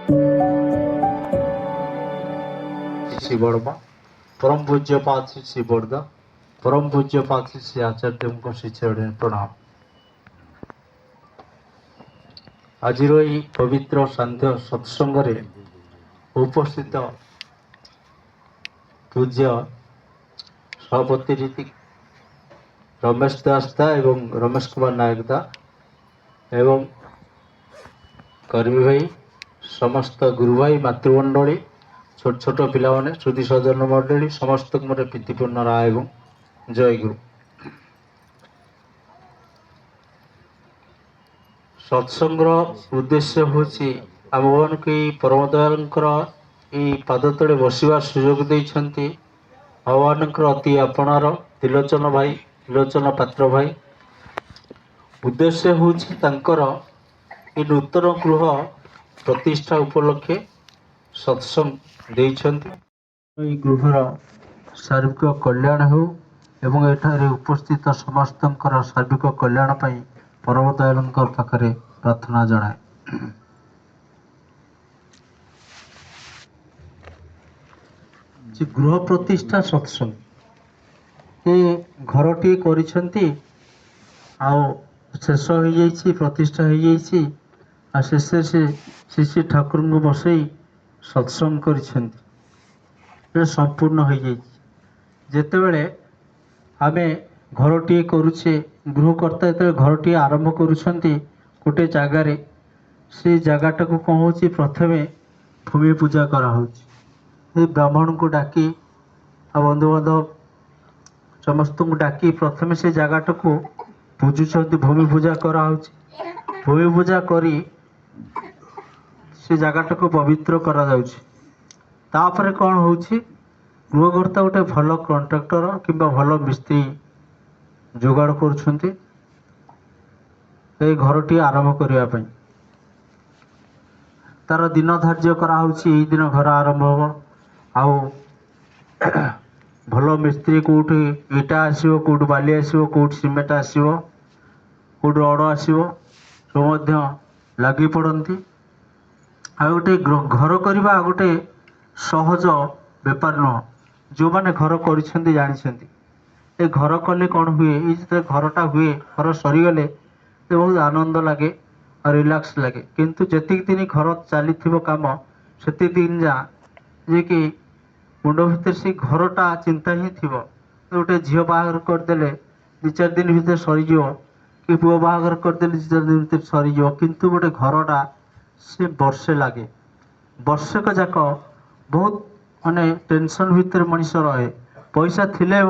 श्री वर्मा परम पूज्य पाद श्री बोर्दा परम पूज्य पाद श्री आचार्य को श्री चरण प्रणाम। आज पवित्र शांत सत्संग उपस्थित पूज्य सभापति ऋतिक रमेश दास दा एवं रमेश कुमार नायक दा एवं कर्मी भाई समस्त गुरु भाई मातृमंडली छोट छोट पिला माने श्रुति सजन मंडली समस्त मोर प्रीतिपूर्ण राय एवं जय गुरु। सत्संगर उद्देश्य होची आम मान को परम दयालंकर पाद तले बसवा सुजोग देइछंती भगवान अति आपणार त्रिलोचन भाई त्रिलोचन पात्र भाई। उद्देश्य होची तांकर ए नूतन गृह प्रतिष्ठा उपलक्षे सत्संग देइछंती। गृहर सार्विक कल्याण हो एवं एठारे उपस्थित समस्तंकर सार्विक कल्याण पाई परम दयालंकर पाखरे प्रार्थना जणाए। गृह प्रतिष्ठा सत्संग ये घरटी करिसेंती आउ शेष हो जाइछि प्रतिष्ठा हो जाइछि आ शेष से श्री ठाकुर को बसई सत्संग करिसेंती संपूर्ण हो जाइछि। जेतेबेले आमे घरटी करुछे गृहकर्ता जेतेबेले घरटी आरंभ करुछंती गोटे जगार से जगाटा को कौन होछि प्रथमे भूमि पूजा करा होछि ब्राह्मण को डाकी आ बंधु बांधव समस्त को डाकी प्रथमे से जगाटा को पूजुछंती भूमि पूजा करा होछि। भूमि पूजा करी से जगाटा को पवित्र करा जाउछि। तापरे कौन होछि गृहकर्ता गोटे भल कंट्राक्टर किंबा भल मिस्त्री जोगाड़ करुछंती ए घरटी आरंभ करिया पई तार दिन धार्य करा होछि एई दिन घर आरंभ हो आउ भल मिस्त्री कोठी इटा आसीबो कोठी बाली आसीबो कोठी सिमेंट आसीबो कोठी रड आसीबो सब मध्य लागि पड़ंती। आ गोटे घर करबा गोटे सहज बेपार नुह जो माने घर करिसेंती जानिसेंती ए घर कले कौन हुए ये जो घरटा हुए घर सरीगले बहुत आनंद लगे और रिलैक्स लगे किंतु जेतिक दिन घर चली काम से दिन जा जे कि मुंड भितर से घरटा चिंता ही थी गोटे झील बाहर करदे दि चार दिन भर सरीज कि पुओ बाहर करदे दि चार दिन भर सरीज किंतु गोटे घरटा से वर्षे लगे वर्षक जाक बहुत माने टेंशन भितर मनीष रहे पैसा थिले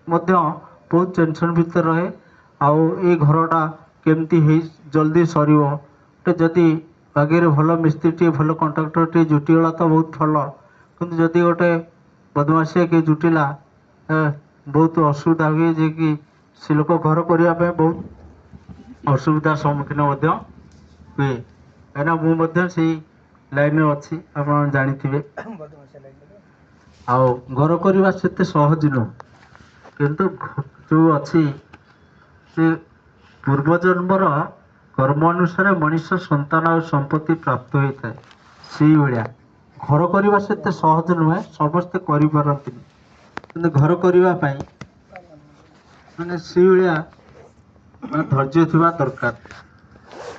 मध्य बहुत टेंशन भितर रहे आउ ए घरटा केमती है जल्दी सरीब जदि बागे भल मिस्त्री टे भल कंट्राक्टर टे जुटीगला तो बहुत भल किंतु जदि गोटे बदमाशिया किए जुटिला बहुत असुविधा हुए जे कि से लोक घर करने बहुत असुविधार सम्मुखीन हुए कहीं मुझे से लाइन अच्छी आप जानी आओ घर करने से सहज नुह किंतु जो अच्छी से पूर्वजन्मर कर्म अनुसार मनीष संतान और संपत्ति प्राप्त होता है से भाया घर करने से सहज नुहे समस्ते करपारती कि घर करने माने से भाया धैर्य थी दरकार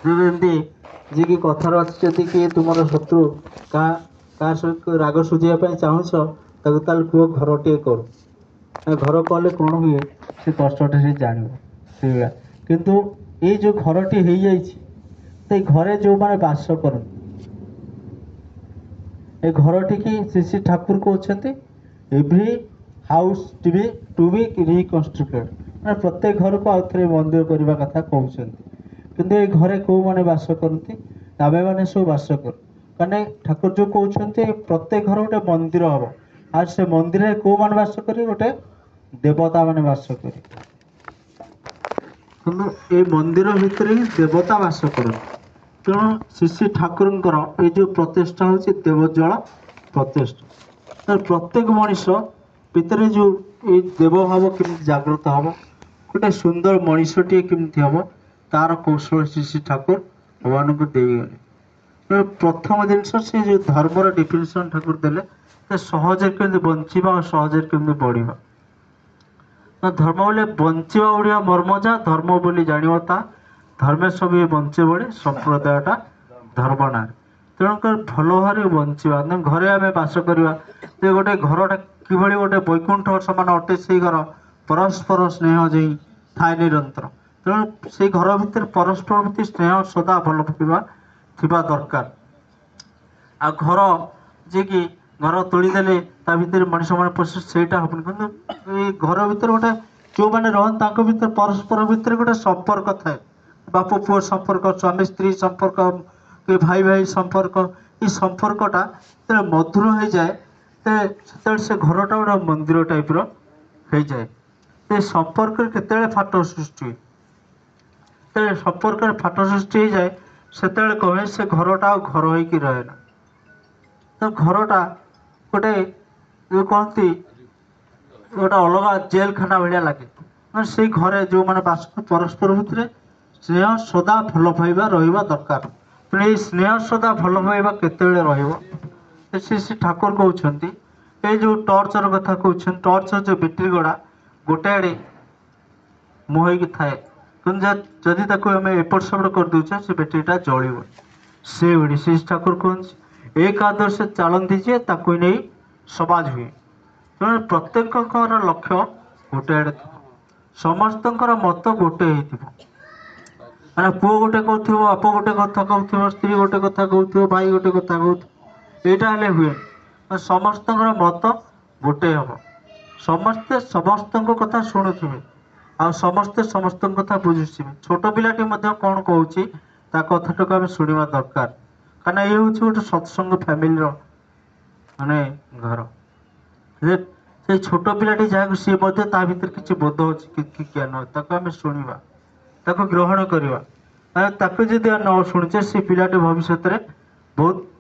जमी जी कि कथार अच्छी कि तुम शत्रु क्या सहित राग सुझाई चाहूस पुओ घर टे कर घर कले कौन हुए से कष्ट से जान से किंतु ये जो घरटी हो जाए घरे जो माने बास कर घरटी की श्री श्री ठाकुर कहते every house to be reconstructed मैंने प्रत्येक घर को आउ थे मंदिर करने कथा कहते किंतु ये घरे कौ मैंने बास करती आमे मैंने सब बास कर कहीं ठाकुर जो कहते प्रत्येक घर गोटे मंदिर हम आज से मंदिर कौ मान बास कर गोटे देवता मैंने बास कर ये मंदिर भितर ही देवता बास कर तेणु श्री श्री ठाकुर ये जो प्रतिष्ठा हूँ देवज्वल प्रतिष्ठा प्रत्येक मनीष भितर जो ये देवभाव केमती जागृत हम गोटे सुंदर मनीषटे केमती हम तार कौशल श्री श्री ठाकुर भगवान को देगले प्रथम जिन से जो धर्मर डिफिनेसन ठाकुर देले सहजे केमती बंचा और सहजे केमती बढ़ा धर्म बोले बंचा बढ़िया मर्म जा धर्म बोली जान ता धर्मे सब बंचे बड़े संप्रदायटा धर्म ना तेणुक भल भाव बंचा घरे आम बास करवा गोटे घरटा कि गोटे वैकुंठ समान अटे से घर परस्पर स्नेह जी थाए निरंतर तेणु से घर भितर परस्पर प्रति स्नेह सदा भल पाइबा दरकार आ घर जे कि घर तोड़देले भितर मनीष मैंने पशु सेटा हम कि घर भितर गोटे जो मैंने रहन भर परस्पर भितर गोटे संपर्क थाए बाप पुओ संपर्क स्वामी स्त्री संपर्क कि भाई भाई संपर्क ये संपर्कटा जो मधुर हो जाए से घरटा गोटे मंदिर टाइप हो जाए संपर्क केत फाट सृष्टि हुए संपर्क फाट सृष्टि हो जाए से कहे से घरटा घर हो रहे ना तो घरटा गोटे जो कहती गोटे अलग जेल खाना भाया लगे से घरे जो मैंने बास परस्पर भितर स्नेह सदा भल पाइबा रहा दरकार तेणु ये स्नेह सदा भल पाइबा केत ठाकुर कहते ये जो टर्चर कथा कहते टर्चर जो बैटेरी गड़ा गोटे आड़े मुहैकी थाए जदि आम एपट सेपट कर दूचे से बैटेरीटा जल से भाई श्री ठाकुर कहते एक आदर्श चलती जे नहीं समाज हुए तेणु प्रत्येक लक्ष्य गोटे आड़े समस्त मत गोटे माने पुओ गोटे कहूँ बाप गोटे कथा कहूँ स्त्री गोटे कथा कहूँ भाई गोटे कथा कहूँ यहाँ हुए समस्त मत गोटे हम समस्ते समस्त कथा शुणुवे आ समस्ते समस्त कथा बुझुवे छोट पिलाटी कौन कहूँ कथाटा को आम शुणा दरकार कहीं ये हूँ गोटे सत्संग फैमिली माने घर से छोट पिलाटी जहाँ सी भर किसी बोध अच्छी ज्ञान आम शुणा ताको ग्रहण करवा ताको जदि न शुणुचे से पिलाटी भविष्य में बहुत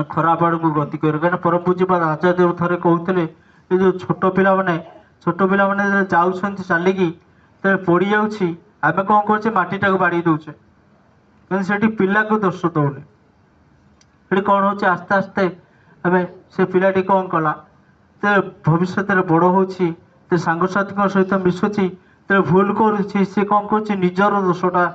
खराब आड़ को गति कर परम पूज्यपाद आचार्य थे कहते ये जो छोट पिला मैंने जाऊँ चलिकी पड़ जाऊँगी आम कौन कर मटीटा को बाड़ी दौचे कि पिला को दोष दौनी ये कौन हो आस्ते आस्ते आम से पिलाटी कौन कला भविष्य में बड़ हो सांगसाथी सहित मिशुची तो भूल कर कौन कर निजर दोषटा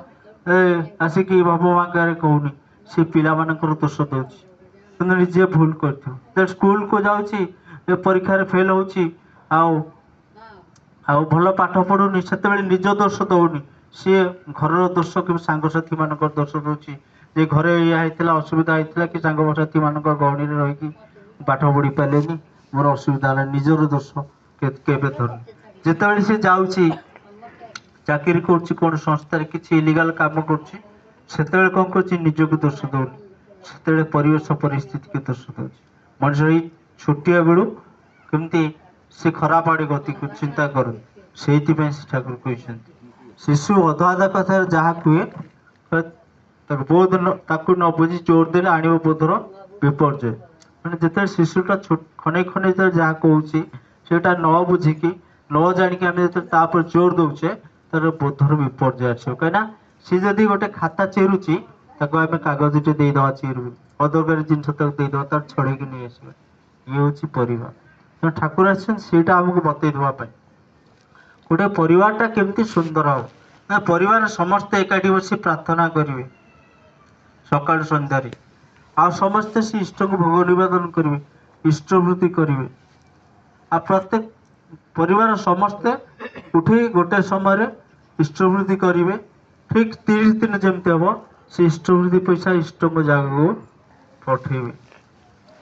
आसिक बाबा माँ गारे कहूनी से पिला मानकर दोष दौची निजे भूल कर स्कूल को जाऊँगी परीक्षा फेल हो भल पाठ पढ़ुनी से निज दोष दौनी सी घर दोष कि सांगसाथी मान दोष दौची जे घरे या असुविधा होता कि सांगसाथी मान गहणी रही पाठ पढ़ी पारे मोर असुविधा निजर दोष के धरनी जिते सी जाऊँगी चाकरी कर कौन संस्था किसी इलिगाल काम कर कौन कर निजक दोष दौनी से परिवेश परिस्थिति के दोष दौर मनीष छोटिया बेलू केमती से खराब आड़े गति को चिंता कर ठाकुर कहते शिशु अधा अधा कथा जहाँ कहे बोध न बुझी जोर दे आण बोधर विपर्य मैंने जिते शिशुटा खने खने जहाँ कहूँ से न बुझिकी न जाणिकी आम जो जोर दौचे तर बोधर विपर्य आसो कहीं सी जदि गोटे खाता चेरुची आम कागज देदेवा चेरु अदरकारी जिनस देदेवा तार छड़े नहीं आस ये हूँ परिवार ठाकुर आसटा आमको बतईदेवाई गोटे परिवारटा केमती सुंदर हम परिवार समस्ते एकाठी बसी प्रार्थना करेंगे सकाल सन्धार आ समस्ते से इष्ट को भोग निवेदन करेंगे इष्टवृत्ति करेंगे आ प्रत्येक परिवार समस्ते उठे गोटे समय इष्टवृत्ति करेंगे ठीक 30 दिन जमती हम से इष्टवृत्ति पैसा इष्ट जगह को पठेबे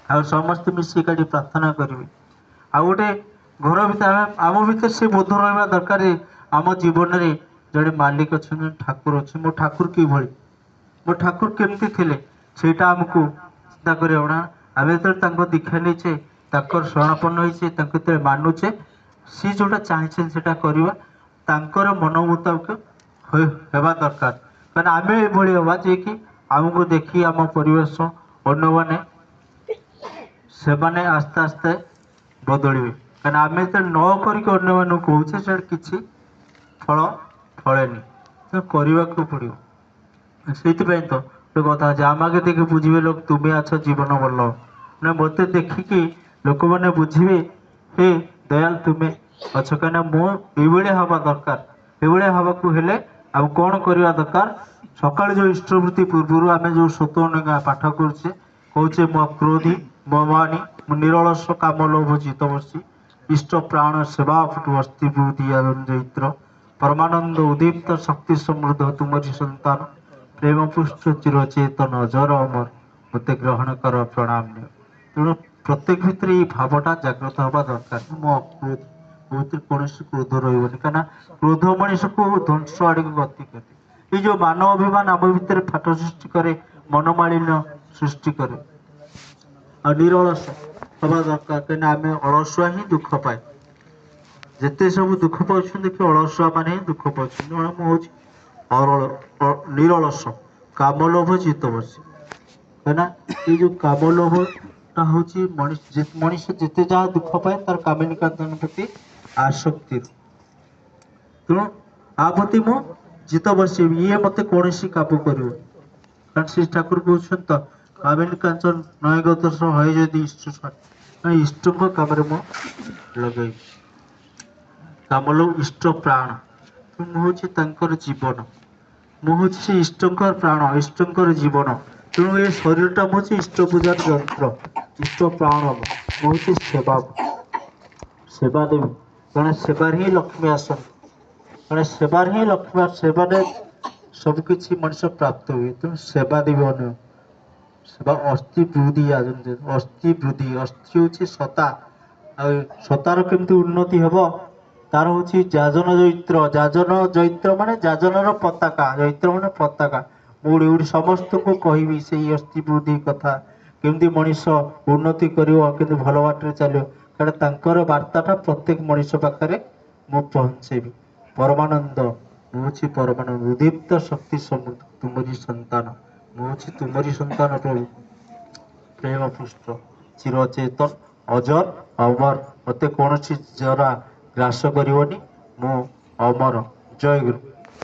आ समस्ते मिसी काटी प्रार्थना करेंगे आ गोटे घर भर आम भर से बोध रहा दरकार आम जीवन में जड़े मालिक अच्छा ठाकुर अच्छे मो ठाकुर कि मो ठाकुर केमती थे सेटा आमको चिंता करना आम जो दीक्षा नहीं शरणापन्न होते मानुचे सी जोटा चाहे से करवा मन मुताबिक होगा दरकार कहीं आम ये हवा जे कि आमको देखी आम परिवेश अन्य मैंने से मैंने आस्ते आस्ते बदलिए कहीं आम जो न करके अन्य कहूचे से किसी फल फले करने को पड़ो से ଗୋଟେ କଥା ଅଛି ଆମକେ ଦେଖି ବୁଝିବେ ଲୋକ ତୁମେ ଅଛ ଜୀବନ ଭଲ ନା ମୋତେ ଦେଖିକି ଲୋକମାନେ ବୁଝିବେ ହେ ଦୟାଲ ତୁମେ ଅଛ କାହିଁକିନା ମୁଁ ଏଇଭଳିଆ ହବା ଦରକାର। ଏଇଭଳିଆ ହବାକୁ ହେଲେ ଆଉ କ'ଣ କରିବା ଦରକାର ସକାଳେ ଯେଉଁ ଇଷ୍ଟବୃତ୍ତି ପୂର୍ବରୁ ଆମେ ଯେଉଁ ସତୁଣଙ୍ଗା ପାଠ କରୁଛେ କହୁଛେ ମୋ କ୍ରୋଧୀ ମୋ ମାନି ମୁଁ ନିରଳସ କାମ ଲୋଭ ଜିତ ବସି ଇଷ୍ଟ ପ୍ରାଣ ସେବା ଫୁଟୁ ଅସ୍ତି ବୃଦ୍ଧି ଚୈତ୍ର ପରମାନନ୍ଦ ଉଦୀପ୍ତ ଶକ୍ତି ସମୃଦ୍ଧ ତୁମରି ସନ୍ତାନ ପ୍ରେମ ପୁଷ୍ଟ ଚିରଚେତନ ଅଜର ଅମର ମୋତେ ଗ୍ରହଣ କର ପ୍ରଣାମ ନିଅ। ତେଣୁ ପ୍ରତ୍ୟେକ ଭିତରେ ଏଇ ଭାବଟା ଜାଗ୍ରତ ହେବା ଦରକାର। ମୋ ଭିତରେ କୌଣସି କ୍ରୋଧ ରହିବନି କାହିଁକିନା କ୍ରୋଧ ମଣିଷକୁ ଧ୍ୱଂସ ଆଡ଼କୁ ଗତି କରେ। ଏଇ ଯେଉଁ ମାନ ଅଭିମାନ ଆମ ଭିତରେ ଫାଟ ସୃଷ୍ଟି କରେ ମନମାଳିନ୍ୟ ସୃଷ୍ଟି କରେ। ଆଉ ନିରଳସ ହେବା ଦରକାର କାହିଁକିନା ଆମେ ଅଳସୁଆ ହିଁ ଦୁଃଖ ପାଏ। ଯେତେ ସବୁ ଦୁଃଖ ପାଉଛନ୍ତି ଦେଖି ଅଳସୁଆ ମାନେ ହିଁ ଦୁଃଖ ପାଉଛନ୍ତି। ମୁଁ ହେଉଛି ନିରଳସ କାମଲୋଭ ଜିତ ବସି କାହିଁକିନା ଏଇ ଯେଉଁ କାମଲୋଭଟା ହେଉଛି ମଣିଷ ଯେତେ ଯାହା ଦୁଃଖ ପାଏ ତାର କାମିନୀ କାଞ୍ଚନ ପ୍ରତି ଆସକ୍ତି। ତେଣୁ ଆ ପ୍ରତି ମୁଁ ଜିତ ବସିବି ଇଏ ମୋତେ କୌଣସି କାମ କରିବ କାରଣ ଶ୍ରୀ ଠାକୁର କହୁଛନ୍ତି ତ କାମିନୀ କାଞ୍ଚନ ନୟଗତ ହଏ ଯଦି ଇଷ୍ଟଙ୍କ କାମରେ ମୁଁ ଲଗେଇବି। କାମଲୋଭ ଇଷ୍ଟ ପ୍ରାଣ ମୁଁ ହେଉଛି ତାଙ୍କର ଜୀବନ। ମୁଁ ହେଉଛି ସେ ଇଷ୍ଟଙ୍କର ପ୍ରାଣ ଇଷ୍ଟଙ୍କର ଜୀବନ। ତେଣୁ ଏ ଶରୀରଟା ମୁଁ ହେଉଛି ଇଷ୍ଟ ପୂଜାର ଯନ୍ତ୍ର ଇଷ୍ଟ ପ୍ରାଣ ମୁଁ ହେଉଛି ସେବା ଦେବି କାରଣ ସେବାରେ ହିଁ ଲକ୍ଷ୍ମୀ ଆସନ୍ତି। କାରଣ ସେବାରେ ହିଁ ଲକ୍ଷ୍ମୀ ସେବାରେ ସବୁକିଛି ମଣିଷ ପ୍ରାପ୍ତ ହୁଏ। ତେଣୁ ସେବା ଦେବି ଅନ୍ୟ ସେବା ଅସ୍ଥି ବୃଦ୍ଧି ଅସ୍ଥି ବୃଦ୍ଧି ଅସ୍ଥି ହେଉଛି ସତା ଆଉ ସତାର କେମିତି ଉନ୍ନତି ହେବ ତାର ହେଉଛି ଯାଜନ ଜୈତ୍ର ଯାଜନ ଜୈତ୍ର ମାନେ ଯାଜନର ପତାକା ଜୈତ୍ର ମାନେ ପତାକା। ମୁଁ ଏଉଠି ସମସ୍ତଙ୍କୁ କହିବି ସେଇ ଅସ୍ଥି ବୃଦ୍ଧି କଥା କେମିତି ମଣିଷ ଉନ୍ନତି କରିବ କେମିତି ଭଲ ବାଟରେ ଚାଲିବ କାରଣ ତାଙ୍କର ବାର୍ତ୍ତାଟା ପ୍ରତ୍ୟେକ ମଣିଷ ପାଖରେ ମୁଁ ପହଞ୍ଚେଇବି। ପରମାନନ୍ଦ ମୁଁ ହେଉଛି ପରମାନନ୍ଦ ଉଦୀପ୍ତ ଶକ୍ତି ସମୃଦ୍ଧ ତୁମରି ସନ୍ତାନ ମୁଁ ହେଉଛି ତୁମରି ସନ୍ତାନ ପ୍ରଭୁ ପ୍ରେମ ପୃଷ୍ଟ ଚିରଚେତନ ଅଜର ଅମର ମୋତେ କୌଣସି ଜରା ଗ୍ରାସ କରିବନି। ମୁଁ ଅମର। ଜୟ ଗୁରୁ।